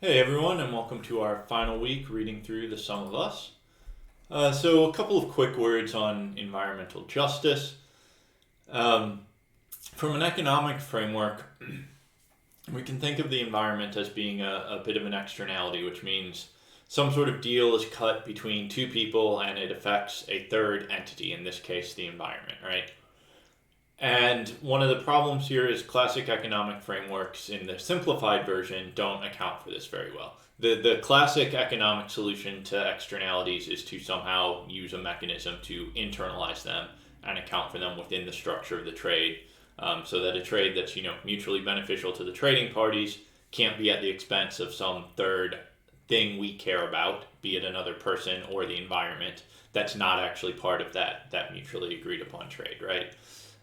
Hey everyone, and welcome to our final week reading through The Sum of Us. So, a couple of quick words on environmental justice. Um, from an economic framework, we can think of the environment as being a bit of an externality, which means some sort of deal is cut between two people and it affects a third entity, in this case, the environment, right? And one of the problems here is classic economic frameworks in the simplified version don't account for this very well. The classic economic solution to externalities is to somehow use a mechanism to internalize them and account for them within the structure of the trade, so that a trade that's mutually beneficial to the trading parties can't be at the expense of some third thing we care about, be it another person or the environment, that's not actually part of that mutually agreed upon trade, right?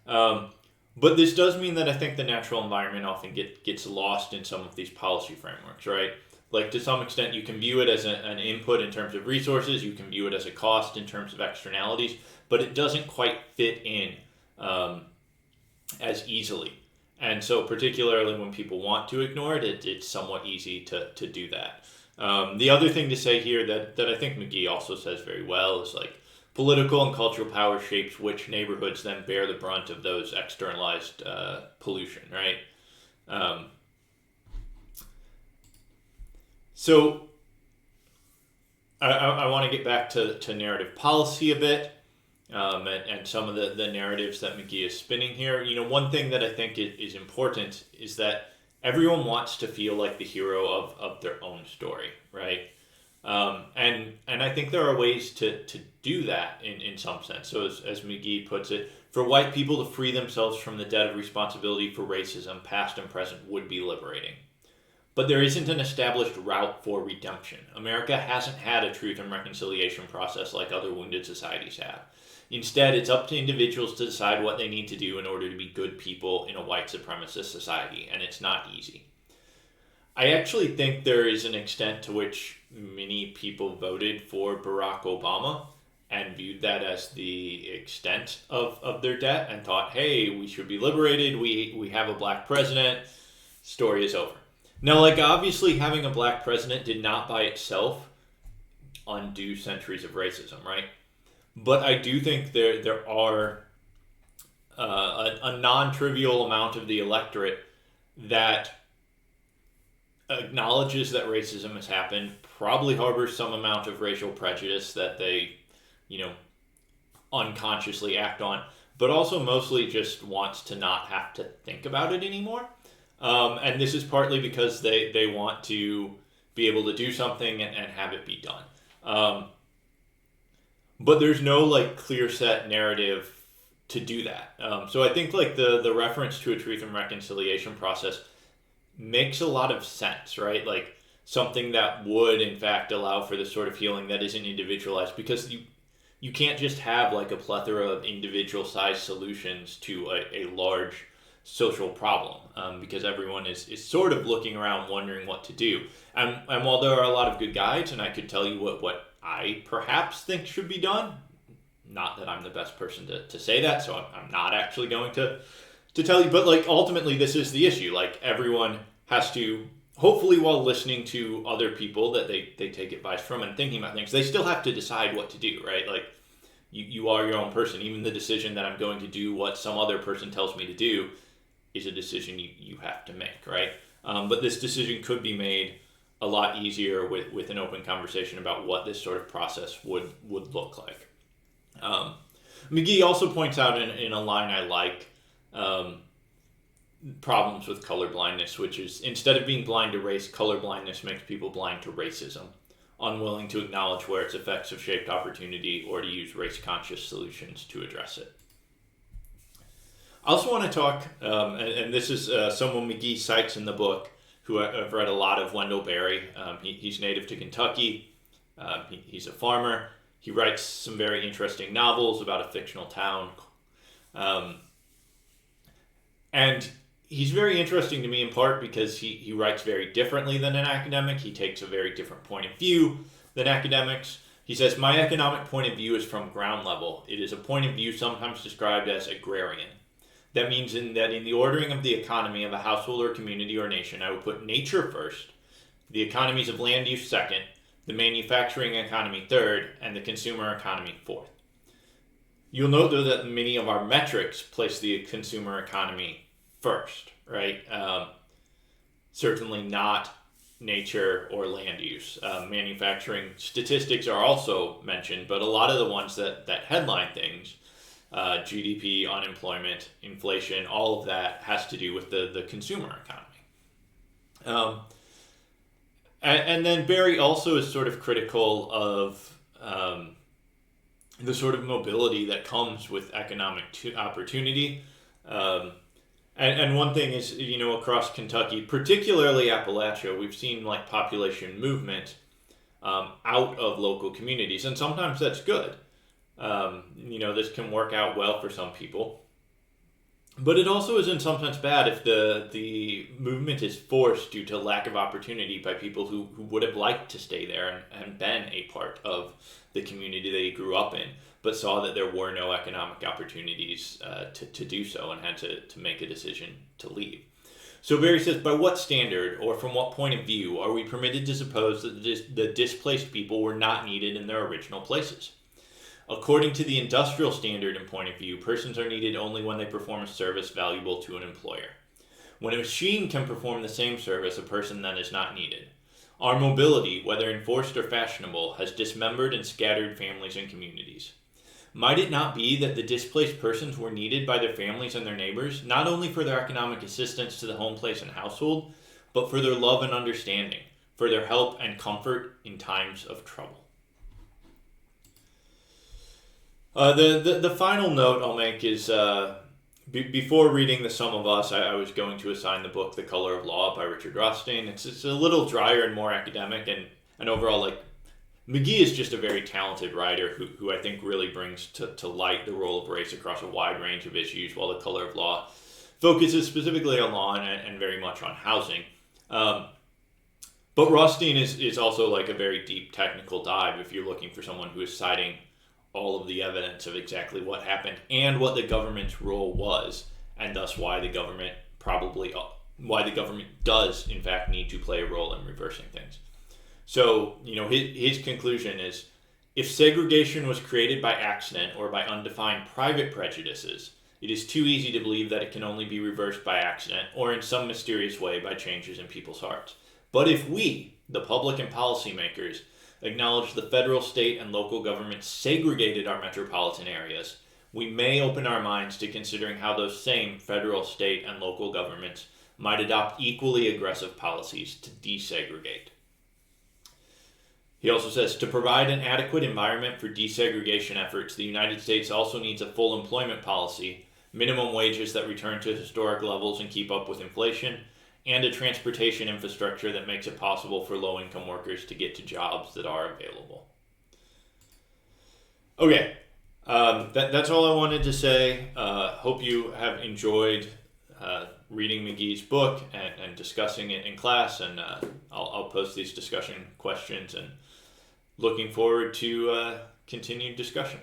Um, but this does mean that I think the natural environment often gets lost in some of these policy frameworks, right? Like to some extent, you can view it as an input in terms of resources, you can view it as a cost in terms of externalities, but it doesn't quite fit in um, as easily. And so, particularly when people want to ignore it, it's somewhat easy to do that. The other thing to say here that I think McGee also says very well is like political and cultural power shapes which neighborhoods then bear the brunt of those externalized pollution, right? Um, so I want to get back to narrative policy a bit, and some of the narratives that McGee is spinning here. One thing that I think is important is that everyone wants to feel like the hero of their own story, right? And I think there are ways to do that in some sense. So as McGee puts it, for white people to free themselves from the debt of responsibility for racism, past and present, would be liberating. But there isn't an established route for redemption. America hasn't had a truth and reconciliation process like other wounded societies have. Instead, it's up to individuals to decide what they need to do in order to be good people in a white supremacist society, and it's not easy. I actually think there is an extent to which many people voted for Barack Obama and viewed that as the extent of their debt and thought, hey, we should be liberated, we have a black president, story is over. Now, like, obviously having a black president did not by itself undo centuries of racism, right? But I do think there are a non-trivial amount of the electorate that acknowledges that racism has happened, probably harbors some amount of racial prejudice that they, unconsciously act on, but also mostly just wants to not have to think about it anymore. And this is partly because they want to be able to do something and have it be done. But there's no like clear set narrative to do that. So I think like the reference to a truth and reconciliation process makes a lot of sense, right? Like something that would in fact allow for the sort of healing that isn't individualized, because you can't just have like a plethora of individual sized solutions to a large social problem, because everyone is sort of looking around wondering what to do. And while there are a lot of good guides, and I could tell you what I perhaps think should be done, not that I'm the best person to say that, so I'm not actually going to tell you, but like ultimately this is the issue. Like everyone has to, hopefully while listening to other people that they take advice from and thinking about things, they still have to decide what to do, right? Like you are your own person. Even the decision that I'm going to do what some other person tells me to do is a decision you have to make, right? But this decision could be made a lot easier with an open conversation about what this sort of process would look like. McGee also points out in a line I like, problems with colorblindness, which is instead of being blind to race, colorblindness makes people blind to racism, unwilling to acknowledge where its effects have shaped opportunity or to use race-conscious solutions to address it. I also want to talk, and this is someone McGee cites in the book, who I've read a lot of, Wendell Berry. He's native to Kentucky. He's a farmer. He writes some very interesting novels about a fictional town. And he's very interesting to me in part because he writes very differently than an academic. He takes a very different point of view than academics. He says, my economic point of view is from ground level. It is a point of view sometimes described as agrarian. That means in the ordering of the economy of a household or community or nation, I would put nature first, the economies of land use second, the manufacturing economy third, and the consumer economy fourth. You'll note, though, that many of our metrics place the consumer economy first, right? Certainly not nature or land use. Manufacturing statistics are also mentioned, but a lot of the ones that headline things, GDP, unemployment, inflation, all of that has to do with the consumer economy. And then Barry also is sort of critical of the sort of mobility that comes with economic opportunity. And one thing is, across Kentucky, particularly Appalachia, we've seen like population movement out of local communities, and sometimes that's good. This can work out well for some people, but it also is in some sense bad if the movement is forced due to lack of opportunity by people who would have liked to stay there and been a part of the community they grew up in, but saw that there were no economic opportunities to do so and had to make a decision to leave. So Barry says, by what standard or from what point of view are we permitted to suppose that the displaced people were not needed in their original places? According to the industrial standard and point of view, persons are needed only when they perform a service valuable to an employer. When a machine can perform the same service, a person then is not needed. Our mobility, whether enforced or fashionable, has dismembered and scattered families and communities. Might it not be that the displaced persons were needed by their families and their neighbors, not only for their economic assistance to the home place and household, but for their love and understanding, for their help and comfort in times of trouble? The final note I'll make is, before reading The Sum of Us, I was going to assign the book The Color of Law by Richard Rothstein. It's a little drier and more academic, and overall, McGee is just a very talented writer who I think really brings to light the role of race across a wide range of issues, while The Color of Law focuses specifically on law and very much on housing. But Rothstein is also a very deep technical dive if you're looking for someone who is citing all of the evidence of exactly what happened and what the government's role was, and thus why the government does in fact need to play a role in reversing things. So, his conclusion is, if segregation was created by accident or by undefined private prejudices, it is too easy to believe that it can only be reversed by accident or in some mysterious way by changes in people's hearts. But if we, the public and policymakers, acknowledge the federal, state, and local governments segregated our metropolitan areas, we may open our minds to considering how those same federal, state, and local governments might adopt equally aggressive policies to desegregate. He also says, to provide an adequate environment for desegregation efforts, the United States also needs a full employment policy, minimum wages that return to historic levels and keep up with inflation, and a transportation infrastructure that makes it possible for low-income workers to get to jobs that are available. Okay, that's all I wanted to say. Hope you have enjoyed reading McGee's book and discussing it in class, and I'll post these discussion questions, and looking forward to continued discussion.